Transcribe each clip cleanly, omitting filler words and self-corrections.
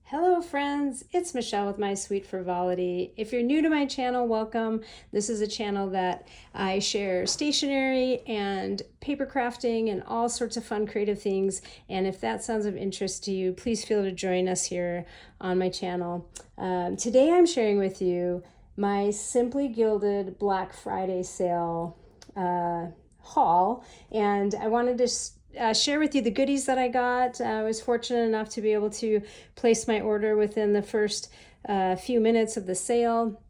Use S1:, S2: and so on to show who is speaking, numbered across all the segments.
S1: Hello friends, it's Michelle with My Sweet Frivolity. If you're new to my channel, welcome. This is a channel that I share stationery and paper crafting and all sorts of fun creative things. And if that sounds of interest to you, please feel to join us here on my channel. Today I'm sharing with you my Simply Gilded Black Friday sale haul, and I wanted to share with you the goodies that I got. I was fortunate enough to be able to place my order within the first few minutes of the sale.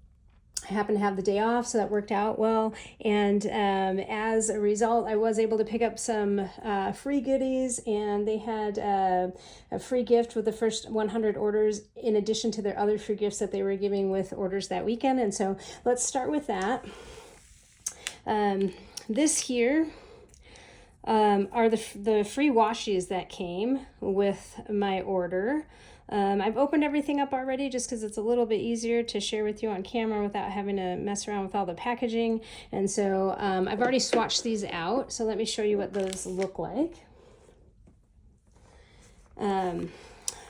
S1: I happened to have the day off, so that worked out well. And as a result, I was able to pick up some free goodies, and they had a free gift with the first 100 orders in addition to their other free gifts that they were giving with orders that weekend. And so let's start with that. This here are the free washies that came with my order. I've opened everything up already just because it's a little bit easier to share with you on camera without having to mess around with all the packaging. And so I've already swatched these out. So let me show you what those look like.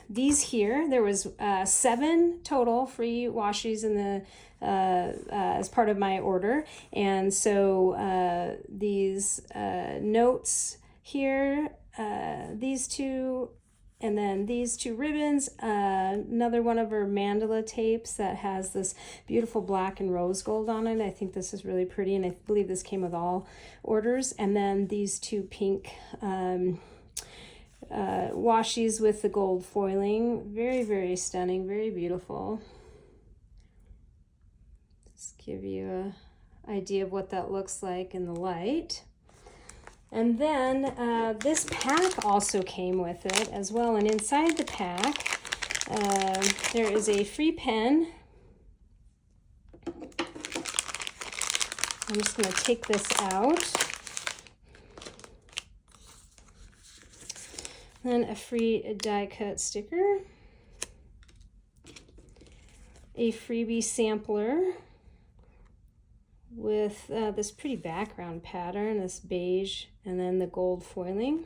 S1: These here, there was 7 total free washies in the as part of my order, and so these notes here, these two, and then these 2 ribbons, another one of our mandala tapes that has this beautiful black and rose gold on it. I think this is really pretty, and I believe this came with all orders. And then these 2 pink washies with the gold foiling. Very, very stunning, very beautiful. Just give you an idea of what that looks like in the light. And then this pack also came with it as well. And inside the pack, there is a free pen. I'm just going to take this out. Then a free die cut sticker, a freebie sampler with this pretty background pattern, this beige, and then the gold foiling.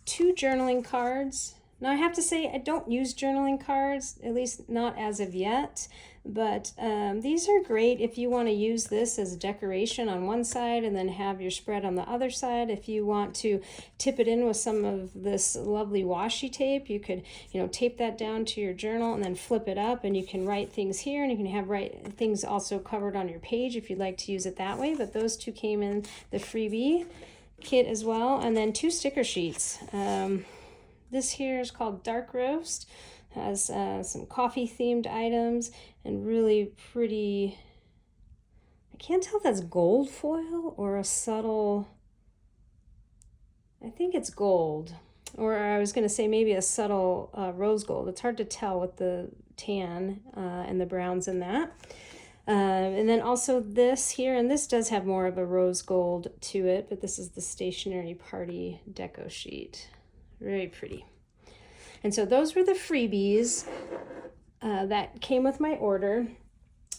S1: 2 journaling cards. Now I have to say I don't use journaling cards, at least not as of yet, but these are great if you want to use this as decoration on one side and then have your spread on the other side. If you want to tip it in with some of this lovely washi tape, you could, tape that down to your journal and then flip it up, and you can write things here, and you can have things also covered on your page if you'd like to use it that way. But those 2 came in the freebie kit as well. And then 2 sticker sheets. This here is called Dark Roast, has some coffee themed items and really pretty, I can't tell if that's gold foil or a subtle, I think it's gold, or I was going to say maybe a subtle rose gold. It's hard to tell with the tan and the browns in that. And then also this here, and this does have more of a rose gold to it, but this is the stationery party deco sheet. Very pretty. And so those were the freebies that came with my order.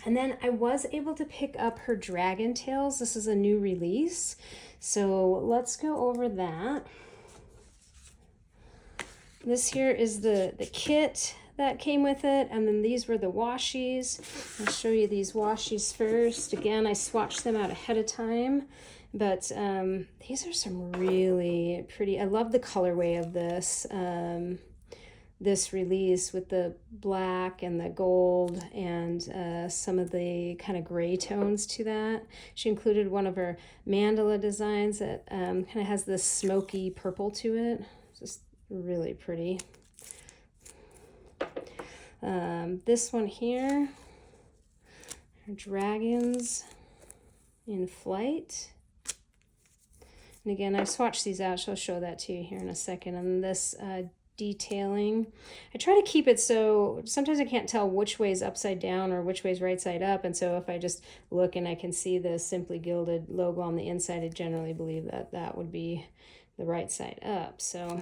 S1: And then I was able to pick up her Dragon Tails. This is a new release. So let's go over that. This here is the kit that came with it, and then these were the washies. I'll show you these washies first. Again, I swatched them out ahead of time, but these are some really pretty, I love the colorway of this this release with the black and the gold and some of the kind of gray tones to that. She included one of her mandala designs that kind of has this smoky purple to it. Just really pretty. This one here, dragons in flight. And again, I've swatched these out, so I'll show that to you here in a second. And this detailing, I try to keep it so sometimes I can't tell which way is upside down or which way is right side up. And so if I just look and I can see the Simply Gilded logo on the inside, I generally believe that that would be the right side up. So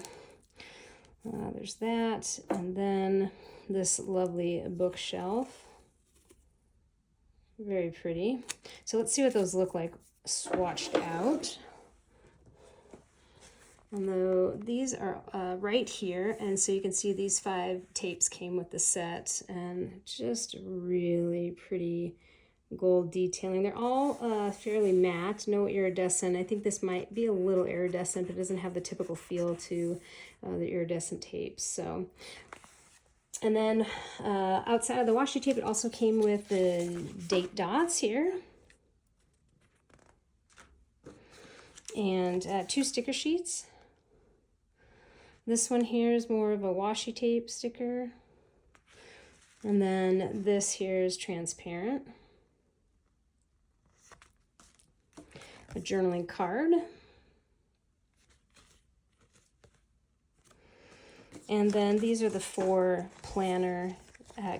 S1: there's that. And then this lovely bookshelf. Very pretty. So let's see what those look like swatched out. Although these are right here, and so you can see these 5 tapes came with the set, and just really pretty gold detailing. They're all fairly matte, no iridescent. I think this might be a little iridescent, but it doesn't have the typical feel to the iridescent tapes. So, and then outside of the washi tape, it also came with the date dots here, and 2 sticker sheets. This one here is more of a washi tape sticker, and then this here is transparent. A journaling card, and then these are the 4 planner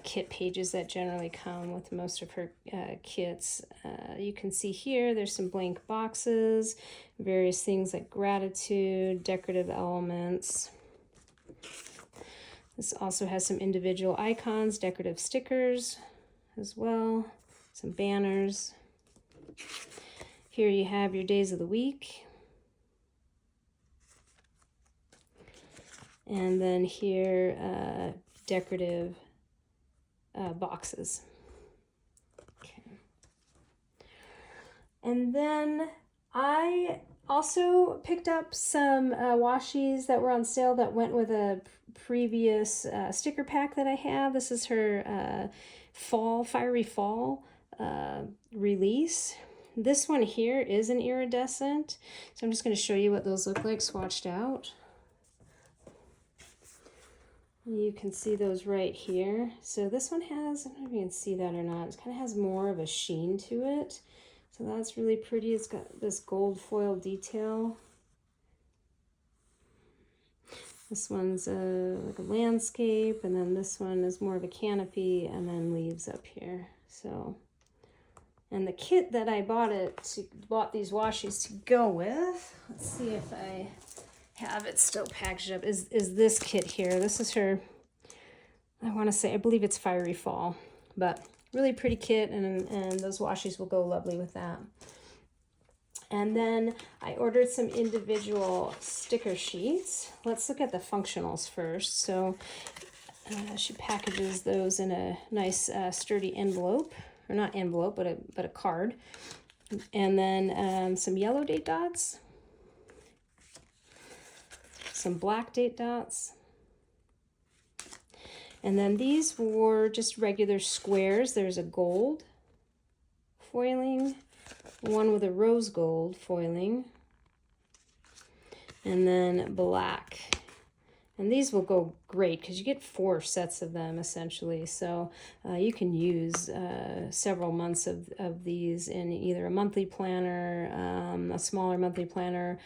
S1: kit pages that generally come with most of her kits. You can see here there's some blank boxes, various things like gratitude, decorative elements. This also has some individual icons, decorative stickers as well, some banners. Here you have your days of the week. And then here, decorative boxes. Okay. And then I also picked up some washies that were on sale that went with a previous sticker pack that I have. This is her Fiery Fall release. This one here is an iridescent, so I'm just going to show you what those look like swatched out. You can see those right here. So this one has, I don't know if you can see that or not, it kind of has more of a sheen to it. So that's really pretty. It's got this gold foil detail. This one's like a landscape, and then this one is more of a canopy, and then leaves up here. So, and the kit that I bought these washies to go with, let's see if I have it still packaged up, is this kit here. This is her, I want to say, I believe it's Fiery Fall, but really pretty kit, and those washies will go lovely with that. And then I ordered some individual sticker sheets. Let's look at the functionals first. So she packages those in a nice sturdy envelope, or not envelope, but a card. And then some yellow date dots, some black date dots, and then these were just regular squares. There's a gold foiling, one with a rose gold foiling, and then black. And these will go great because you get 4 sets of them essentially. So you can use several months of these in either a monthly planner, a smaller monthly planner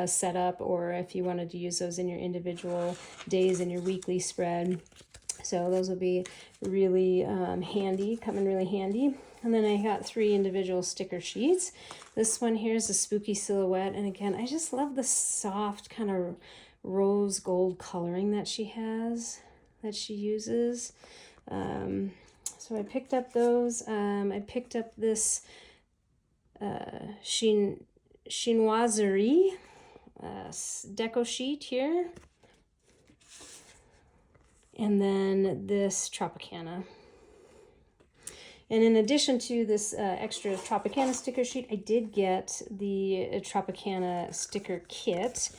S1: setup, or if you wanted to use those in your individual days in your weekly spread. So those will be really handy, come in really handy. And then I got 3 individual sticker sheets. This one here is a spooky silhouette. And again, I just love the soft kind of rose gold coloring that she has, that she uses. So I picked up those. I picked up this chinoiserie deco sheet here. And then this Tropicana. And in addition to this extra Tropicana sticker sheet, I did get the Tropicana sticker kit.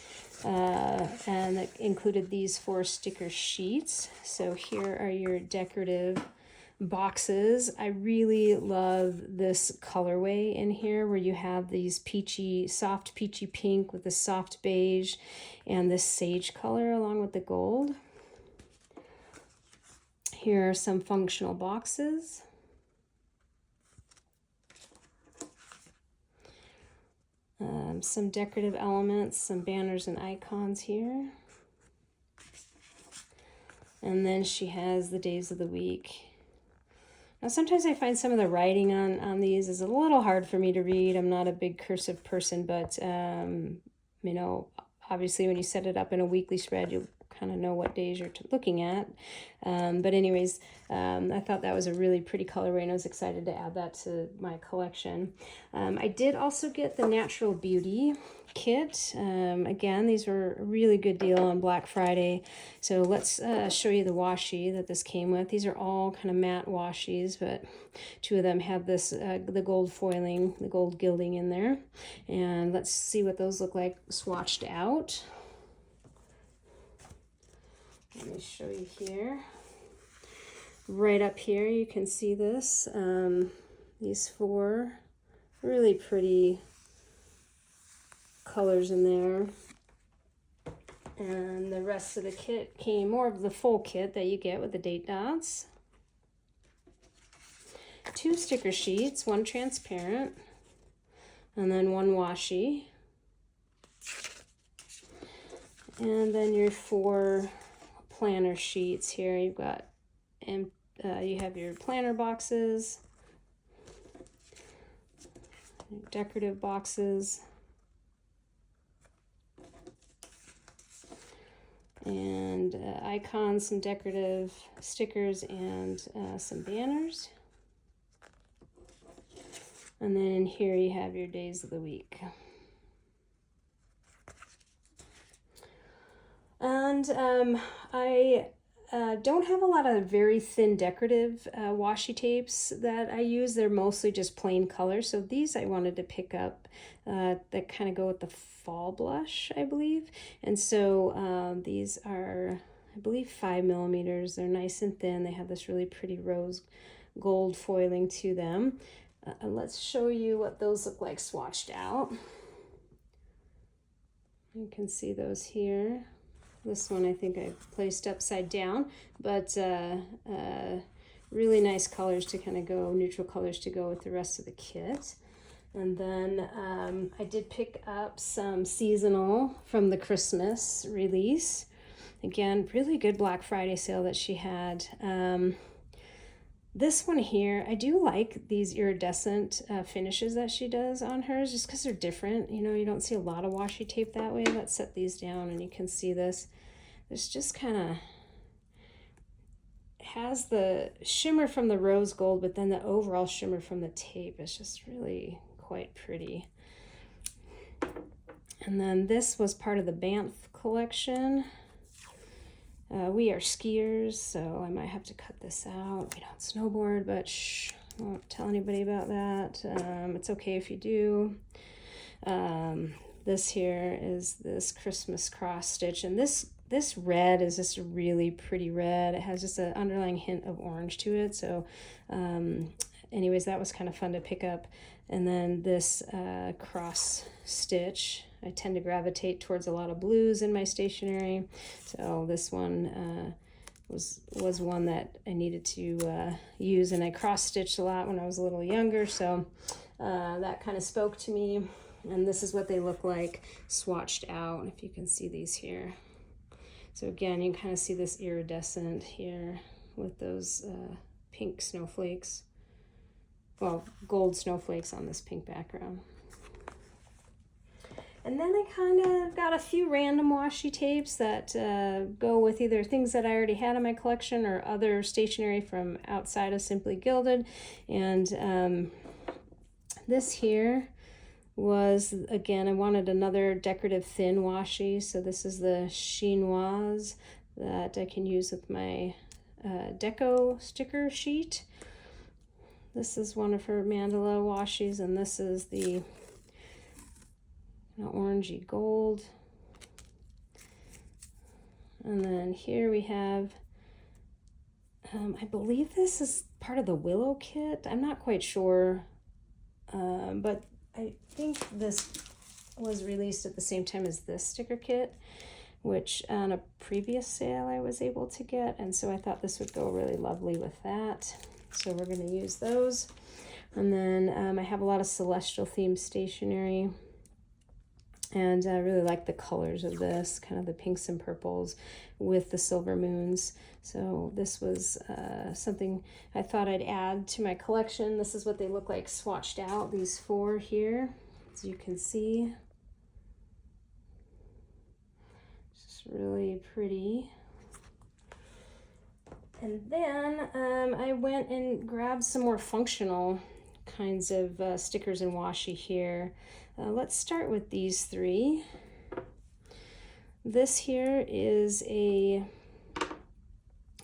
S1: And it included these 4 sticker sheets. So here are your decorative boxes. I really love this colorway in here where you have these peachy, soft peachy pink with the soft beige and this sage color along with the gold. Here are some functional boxes. Some decorative elements, some banners and icons here. And then she has the days of the week. Now sometimes I find some of the writing on these is a little hard for me to read. I'm not a big cursive person, but you know, obviously when you set it up in a weekly spread, you'll kind of know what days you're looking at. But anyways, I thought that was a really pretty colorway, and I was excited to add that to my collection. I did also get the Natural Beauty kit. Again, these were a really good deal on Black Friday. So let's show you the washi that this came with. These are all kind of matte washies, but two of them have this the gold foiling, the gold gilding in there. And let's see what those look like swatched out. Let me show you here. Right up here you can see this. These four really pretty colors in there. And the rest of the kit came more of the full kit that you get with the date dots. 2 sticker sheets, 1 transparent, and then 1 washi. And then your 4 planner sheets here. You've got, you have your planner boxes, decorative boxes, and icons, some decorative stickers, and some banners. And then in here you have your days of the week. And I don't have a lot of very thin decorative washi tapes that I use. They're mostly just plain colors. So these I wanted to pick up that kind of go with the fall blush, I believe. And so these are, I believe, 5 millimeters. They're nice and thin. They have this really pretty rose gold foiling to them. Let's show you what those look like swatched out. You can see those here. This one I think I placed upside down, but really nice colors to kind of go, neutral colors to go with the rest of the kit. And then I did pick up some seasonal from the Christmas release. Again, really good Black Friday sale that she had. This one here, I do like these iridescent finishes that she does on hers, just because they're different. You know, you don't see a lot of washi tape that way. Let's set these down and you can see this. It's just kind of has the shimmer from the rose gold, but then the overall shimmer from the tape is just really quite pretty. And then this was part of the Banff collection. We are skiers, so I might have to cut this out. We don't snowboard, but shh, I won't tell anybody about that. It's okay if you do. This here is this Christmas cross stitch, and this red is just a really pretty red. It has just an underlying hint of orange to it. So anyways, that was kind of fun to pick up. And then this cross stitch, I tend to gravitate towards a lot of blues in my stationery. So this one was one that I needed to use, and I cross stitched a lot when I was a little younger. So that kind of spoke to me. And this is what they look like swatched out, if you can see these here. So again, you can kind of see this iridescent here with those pink snowflakes. Well, gold snowflakes on this pink background. And then I kind of got a few random washi tapes that go with either things that I already had in my collection or other stationery from outside of Simply Gilded. And this here was, again, I wanted another decorative thin washi. So this is the chinoise that I can use with my deco sticker sheet. This is one of her mandala washis, and this is the orangey gold. And then here we have, I believe this is part of the Willow kit. I'm not quite sure, but I think this was released at the same time as this sticker kit, which on a previous sale I was able to get, and so I thought this would go really lovely with that. So we're going to use those. And then I have a lot of celestial themed stationery, and I really like the colors of this, kind of the pinks and purples with the silver moons. So this was something I thought I'd add to my collection. This is what they look like swatched out, these 4 here, as you can see. It's It's really pretty. And then I went and grabbed some more functional kinds of stickers and washi here. Let's start with these three. This here is a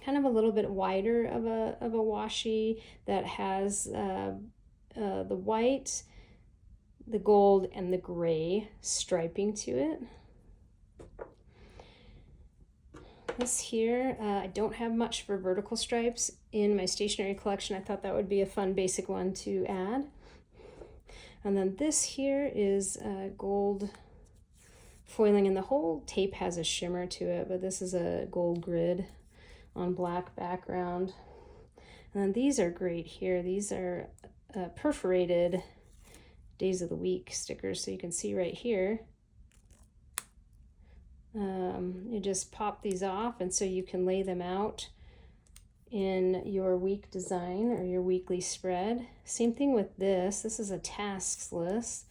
S1: kind of a little bit wider of a washi that has the white, the gold, and the gray striping to it. This here, I don't have much for vertical stripes in my stationery collection. I thought that would be a fun basic one to add. And then this here is gold foiling, and the whole tape has a shimmer to it, but this is a gold grid on black background. And then these are great here. These are perforated days of the week stickers, so you can see right here. You just pop these off, and so you can lay them out in your week design or your weekly spread. Same thing with this. This is a tasks list.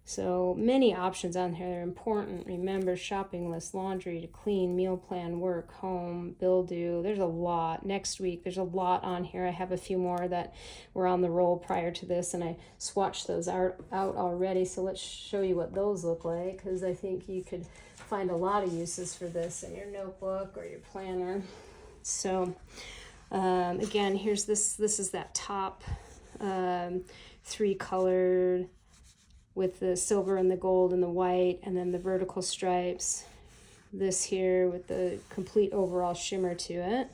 S1: So many options on here. They're important. Remember, shopping list, laundry to clean, meal plan, work, home, bill due. There's a lot. Next week, there's a lot on here. I have a few more that were on the roll prior to this, and I swatched those out already. So let's show you what those look like, because I think you could find a lot of uses for this in your notebook or your planner. So again, here's this is that top three colored with the silver and the gold and the white, and then the vertical stripes. This here with the complete overall shimmer to it.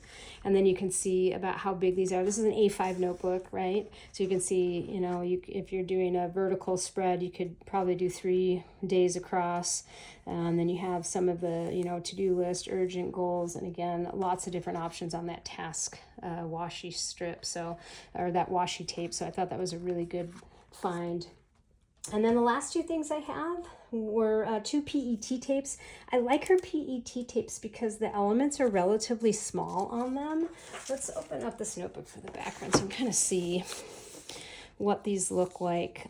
S1: And then you can see about how big these are. This is an A5 notebook, right? So you can see, you know, if you're doing a vertical spread, you could probably do 3 days across. And then you have some of the, you know, to-do list, urgent goals, and again, lots of different options on that task washi strip, so, or that washi tape. So I thought that was a really good find. And then the last two things I have were 2 PET tapes. I like her PET tapes because the elements are relatively small on them. Let's open up this notebook for the background so you can kind of see what these look like.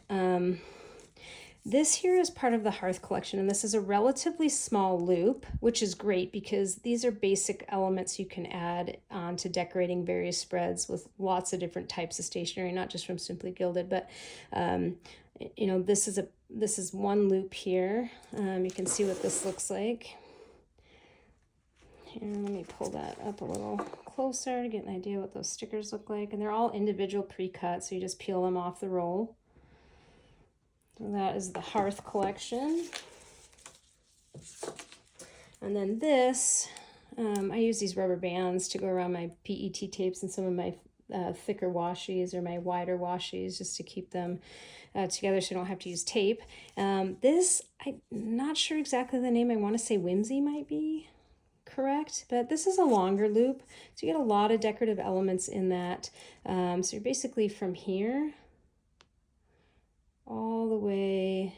S1: This here is part of the Hearth collection, and this is a relatively small loop, which is great because these are basic elements you can add onto decorating various spreads with lots of different types of stationery, not just from Simply Gilded, but you know, this is one loop here. You can see what this looks like. Here, let me pull that up a little closer to get an idea what those stickers look like. And they're all individual pre-cut, so you just peel them off the roll. So that is the Hearth collection. And then this, I use these rubber bands to go around my PET tapes and some of my thicker washies or my wider washies, just to keep them together so you don't have to use tape. This, I'm not sure exactly the name. I want to say Whimsy might be correct, but this is a longer loop, so you get a lot of decorative elements in that. So you're basically from here all the way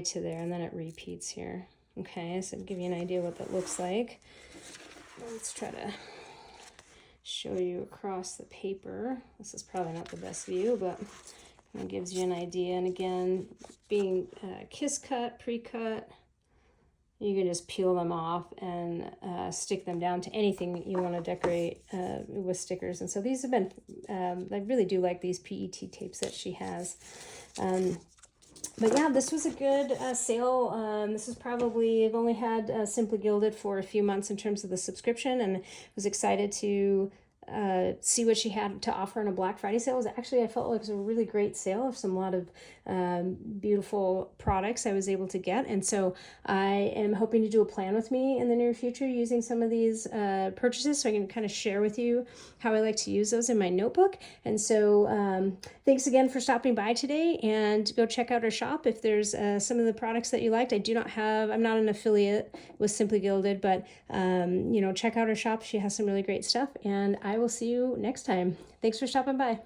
S1: to there, and then it repeats here. Okay, so to give you an idea what that looks like, let's try to show you across the paper. This is probably not the best view, but it gives you an idea. And again, being kiss cut, pre-cut, you can just peel them off and stick them down to anything you want to decorate with stickers. And so these have been, I really do like these PET tapes that she has. But yeah, this was a good sale. This is probably, I've only had Simply Gilded for a few months in terms of the subscription, and was excited to see what she had to offer in a Black Friday sale. It was actually, I felt like it was a really great sale of a lot of beautiful products I was able to get. And so I am hoping to do a plan with me in the near future using some of these purchases, so I can kind of share with you how I like to use those in my notebook. And so thanks again for stopping by today, and go check out our shop if there's some of the products that you liked. I'm not an affiliate with Simply Gilded, but you know, check out her shop. She has some really great stuff, and I will see you next time. Thanks for stopping by.